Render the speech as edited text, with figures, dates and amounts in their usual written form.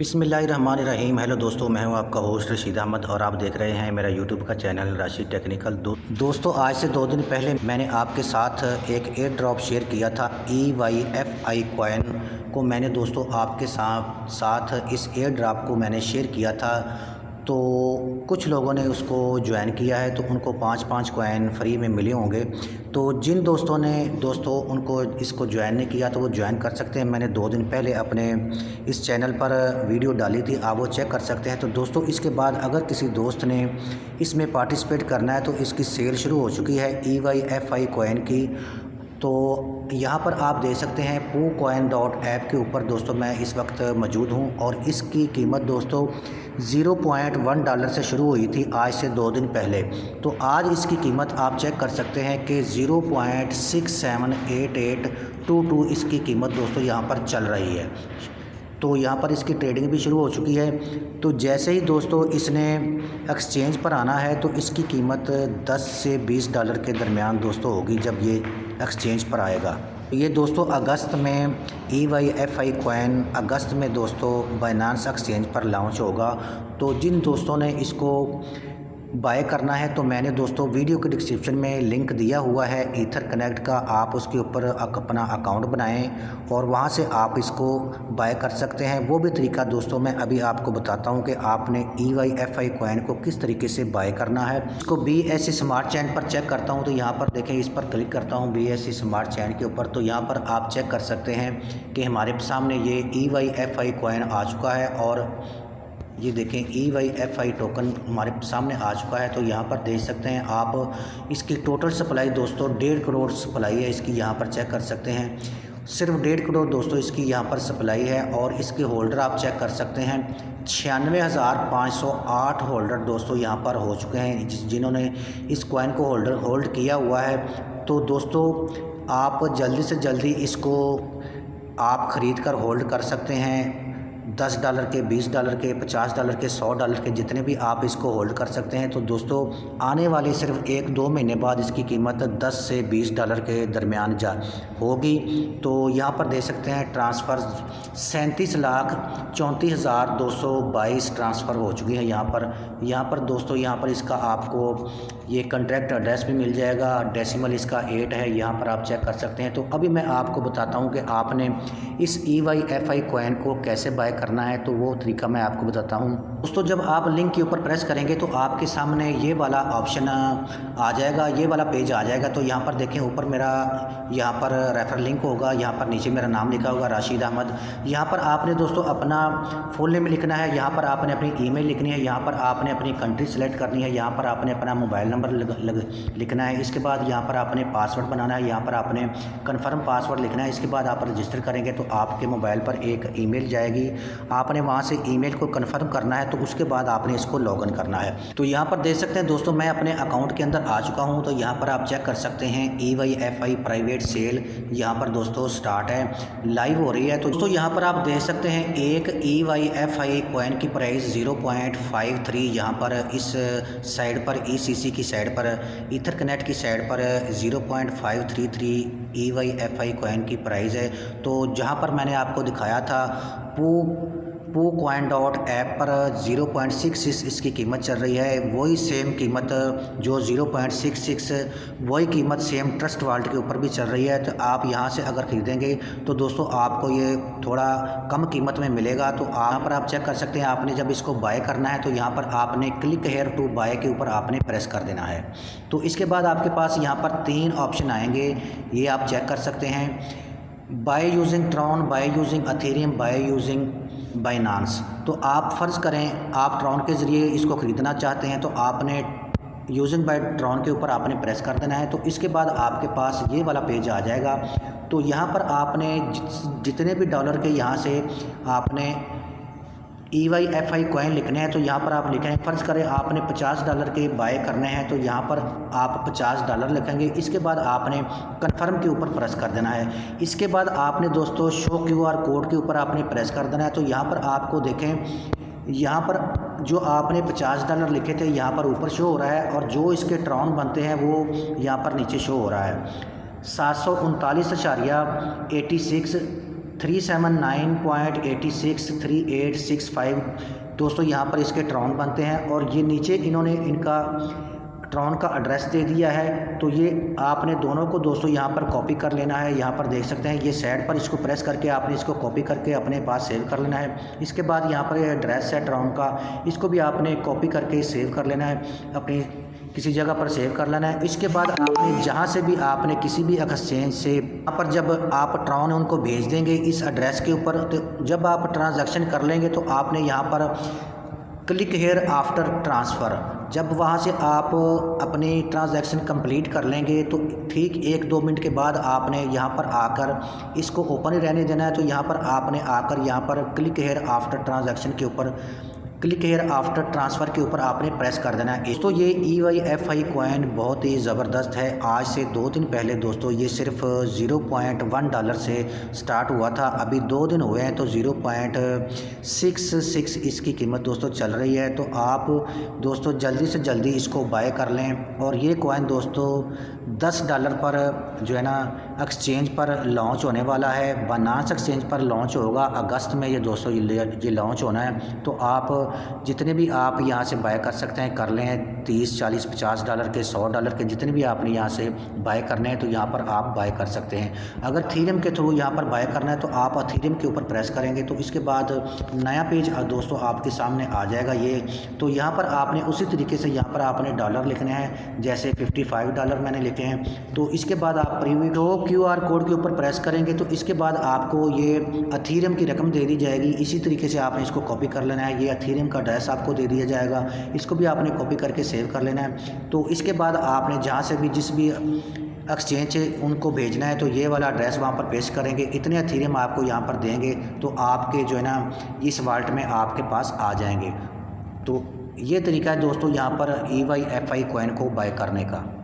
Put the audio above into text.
बिस्मिल्लाहिर्रहमानिर्रहीम। हेलो दोस्तों, मैं हूं आपका होस्ट रशीद अहमद और आप देख रहे हैं मेरा यूट्यूब का चैनल राशिद टेक्निकल। दोस्तों, आज से 2 दिन पहले मैंने आपके साथ एक एयर ड्रॉप शेयर किया था। EYFI कॉइन को मैंने दोस्तों आपके साथ इस एयर ड्रॉप को मैंने शेयर किया था। तो कुछ लोगों ने उसको ज्वाइन किया है, तो उनको 5-5 कॉइन फ्री में मिले होंगे। तो जिन दोस्तों ने उनको इसको ज्वाइन नहीं किया तो वो ज्वाइन कर सकते हैं। मैंने 2 दिन पहले अपने इस चैनल पर वीडियो डाली थी, आप वो चेक कर सकते हैं। तो दोस्तों, इसके बाद अगर किसी दोस्त ने इसमें पार्टिसिपेट करना है तो इसकी सेल शुरू हो चुकी है EYFI कॉइन की। तो यहाँ पर आप देख सकते हैं PooCoin.app के ऊपर दोस्तों मैं इस वक्त मौजूद हूँ और इसकी कीमत दोस्तों $0.1 से शुरू हुई थी आज से 2 दिन पहले। तो आज इसकी कीमत आप चेक कर सकते हैं कि 0.678822 इसकी कीमत दोस्तों यहाँ पर चल रही है। तो यहाँ पर इसकी ट्रेडिंग भी शुरू हो चुकी है। तो जैसे ही दोस्तों इसने एक्सचेंज पर आना है तो इसकी कीमत $10 से $20 के दरमियान दोस्तों होगी जब ये एक्सचेंज पर आएगा। ये दोस्तों अगस्त में EYFI कॉइन अगस्त में दोस्तों बाइनेंस एक्सचेंज पर लॉन्च होगा। तो जिन दोस्तों ने इसको बाय करना है तो मैंने दोस्तों वीडियो के डिस्क्रिप्शन में लिंक दिया हुआ है ईथर कनेक्ट का। आप उसके ऊपर अपना अकाउंट बनाएं और वहां से आप इसको बाय कर सकते हैं। वो भी तरीका दोस्तों मैं अभी आपको बताता हूं कि आपने EYFI कॉइन को किस तरीके से बाय करना है। इसको BSC स्मार्ट चेन पर चेक करता हूं तो यहाँ पर देखें, इस पर क्लिक करता हूँ BSC स्मार्ट चेन के ऊपर। तो यहाँ पर आप चेक कर सकते हैं कि हमारे सामने ये EYFI कॉइन आ चुका है और ये देखें EYFI टोकन हमारे सामने आ चुका है। तो यहाँ पर देख सकते हैं आप इसकी टोटल सप्लाई दोस्तों 1.5 करोड़ सप्लाई है इसकी। यहाँ पर चेक कर सकते हैं सिर्फ 1.5 करोड़ दोस्तों इसकी यहाँ पर सप्लाई है। और इसके होल्डर आप चेक कर सकते हैं 96,508 होल्डर दोस्तों यहाँ पर हो चुके हैं जिन्होंने इस कॉइन को होल्ड किया हुआ है। तो दोस्तों आप जल्दी से जल्दी इसको आप ख़रीद कर होल्ड कर सकते हैं। $10 के, $20 के, $50 के, $100 के, जितने भी आप इसको होल्ड कर सकते हैं। तो दोस्तों आने वाले सिर्फ 1-2 महीने बाद इसकी कीमत $10 से $20 के दरमियान होगी। तो यहाँ पर देख सकते हैं ट्रांसफ़र 37,34,222 ट्रांसफ़र हो चुकी है। यहाँ पर दोस्तों यहाँ पर इसका आपको ये कॉन्ट्रैक्ट एड्रेस भी मिल जाएगा। डेसिमल इसका 8 है, यहाँ पर आप चेक कर सकते हैं। तो अभी मैं आपको बताता हूँ कि आपने इस EYFI कॉइन को कैसे बाय करना है। तो वो तरीका मैं आपको बताता हूँ दोस्तों। जब आप लिंक के ऊपर प्रेस करेंगे तो आपके सामने ये वाला ऑप्शन आ जाएगा, ये वाला पेज आ जाएगा। तो यहाँ पर देखें ऊपर मेरा यहाँ पर रेफर लिंक होगा, यहाँ पर नीचे मेरा नाम लिखा होगा राशिद अहमद। यहाँ पर आपने दोस्तों अपना फुल नेम लिखना है, यहाँ पर आपने अपनी ईमेल लिखनी है, यहाँ पर आपने अपनी कंट्री सेलेक्ट करनी है, यहाँ पर आपने अपना मोबाइल नंबर लिखना है। इसके बाद यहाँ पर आपने पासवर्ड बनाना है, यहाँ पर आपने कन्फर्म पासवर्ड लिखना है। इसके बाद आप रजिस्टर करेंगे तो आपके मोबाइल पर एक ईमेल जाएगी, आपने वहाँ से ईमेल को कन्फर्म करना है। तो उसके बाद आपने इसको लॉगिन करना है। तो यहाँ पर देख सकते हैं दोस्तों मैं अपने अकाउंट के अंदर आ चुका हूँ। तो यहाँ पर आप चेक कर सकते हैं EYFI प्राइवेट सेल यहाँ पर दोस्तों स्टार्ट है, लाइव हो रही है। तो दोस्तों यहाँ पर आप देख सकते हैं एक EYFI कॉइन की प्राइस 0.53 यहाँ पर इस साइड पर ECC की साइड पर ईथर कनेक्ट की साइड पर 0.533 EYFI कॉइन की प्राइस है। तो जहाँ पर मैंने आपको दिखाया था PooCoin.app पर 0.66 इसकी कीमत चल रही है। वही सेम कीमत जो 0.66 वही कीमत सेम ट्रस्ट वॉलेट के ऊपर भी चल रही है। तो आप यहाँ से अगर ख़रीदेंगे तो दोस्तों आपको ये थोड़ा कम कीमत में मिलेगा। तो यहाँ पर आप चेक कर सकते हैं आपने जब इसको बाय करना है तो यहाँ पर आपने क्लिक हेयर टू बाय के ऊपर आपने प्रेस कर देना है। तो इसके बाद आपके पास यहाँ पर 3 ऑप्शन आएंगे, ये आप चेक कर सकते हैं। By using Tron, by using Ethereum, by using Binance. तो आप फ़र्ज़ करें आप ट्रॉन के ज़रिए इसको ख़रीदना चाहते हैं तो आपने यूजिंग बाय ट्रॉन के ऊपर आपने प्रेस कर देना है। तो इसके बाद आपके पास ये वाला पेज आ जाएगा। तो यहाँ पर आपने जितने भी डॉलर के यहाँ से आपने EYFI कॉइन लिखने हैं तो यहाँ पर आप लिखें, फ़र्ज़ करें आपने $50 के बाय करने हैं तो यहाँ पर आप $50 लिखेंगे। इसके बाद आपने कन्फर्म के ऊपर प्रेस कर देना है। इसके बाद आपने दोस्तों शो QR कोड के ऊपर आपने प्रेस कर देना है। तो यहाँ पर आपको देखें, यहाँ पर जो आपने $50 लिखे थे यहाँ पर ऊपर शो हो रहा है और जो इसके ट्रॉन बनते हैं वो यहाँ पर नीचे शो हो रहा है 739.86 379.863865 दोस्तों यहाँ पर इसके ट्रॉन बनते हैं। और ये नीचे इन्होंने इनका ट्रॉन का एड्रेस दे दिया है। तो ये आपने दोनों को दोस्तों यहाँ पर कॉपी कर लेना है। यहाँ पर देख सकते हैं ये साइड पर इसको प्रेस करके आपने इसको कॉपी करके अपने पास सेव कर लेना है। इसके बाद यहाँ पर एड्रेस है ट्रॉन का, इसको भी आपने कॉपी करके सेव कर लेना है, अपनी किसी जगह पर सेव कर लेना है। इसके बाद आपने जहाँ से भी आपने किसी भी एक्सचेंज से यहाँ पर जब आप ट्रॉन उनको भेज देंगे इस एड्रेस के ऊपर, तो जब आप ट्रांजैक्शन कर लेंगे तो आपने यहाँ पर क्लिक हेयर आफ्टर ट्रांसफ़र, जब वहाँ से आप अपनी ट्रांजैक्शन कंप्लीट कर लेंगे तो ठीक 1-2 मिनट के बाद आपने यहाँ पर आकर इसको ओपन ही रहने देना है। तो यहाँ पर आपने आकर यहाँ पर क्लिक हेयर आफ्टर ट्रांजैक्शन के ऊपर, क्लिक हेयर आफ्टर ट्रांसफ़र के ऊपर आपने प्रेस कर देना है। तो ये EYFI कॉइन बहुत ही ज़बरदस्त है। आज से 2 दिन पहले दोस्तों ये सिर्फ $0.1 से स्टार्ट हुआ था, अभी 2 दिन हुए हैं तो 0.66 इसकी कीमत दोस्तों चल रही है। तो आप दोस्तों जल्दी से जल्दी इसको बाय कर लें। और ये कॉइन दोस्तों $10 पर जो है ना एक्सचेंज पर लॉन्च होने वाला है, बाइनेंस एक्सचेंज पर लॉन्च होगा अगस्त में ये दोस्तों, ये लॉन्च होना है। तो आप जितने भी आप यहाँ से बाय कर सकते हैं कर लें, 30, 40, $50 के, $100 के, जितने भी आपने यहाँ से बाय करने हैं तो यहाँ पर आप बाय कर सकते हैं। अगर एथेरियम के थ्रू यहाँ पर बाय करना है तो आप एथेरियम के ऊपर प्रेस करेंगे तो इसके बाद नया पेज दोस्तों आपके सामने आ जाएगा ये। तो यहाँ पर आपने उसी तरीके से यहाँ पर आपने डॉलर लिखने हैं, जैसे $55 मैंने लिखे हैं। तो इसके बाद आप प्रीव्यू QR कोड के ऊपर प्रेस करेंगे तो इसके बाद आपको ये एथेरियम की रकम दे दी जाएगी। इसी तरीके से आपने इसको कॉपी कर लेना है, ये एथेरियम का एड्रेस आपको दे दिया जाएगा, इसको भी आपने कॉपी करके सेव कर लेना है। तो इसके बाद आपने जहाँ से भी जिस भी एक्सचेंज है उनको भेजना है तो ये वाला एड्रेस वहाँ पर पेस्ट करेंगे, इतने एथेरियम आपको यहाँ पर देंगे तो आपके जो है ना इस वॉलेट में आपके पास आ जाएंगे। तो ये तरीका है दोस्तों यहाँ पर EYFI कॉइन को बाय करने का।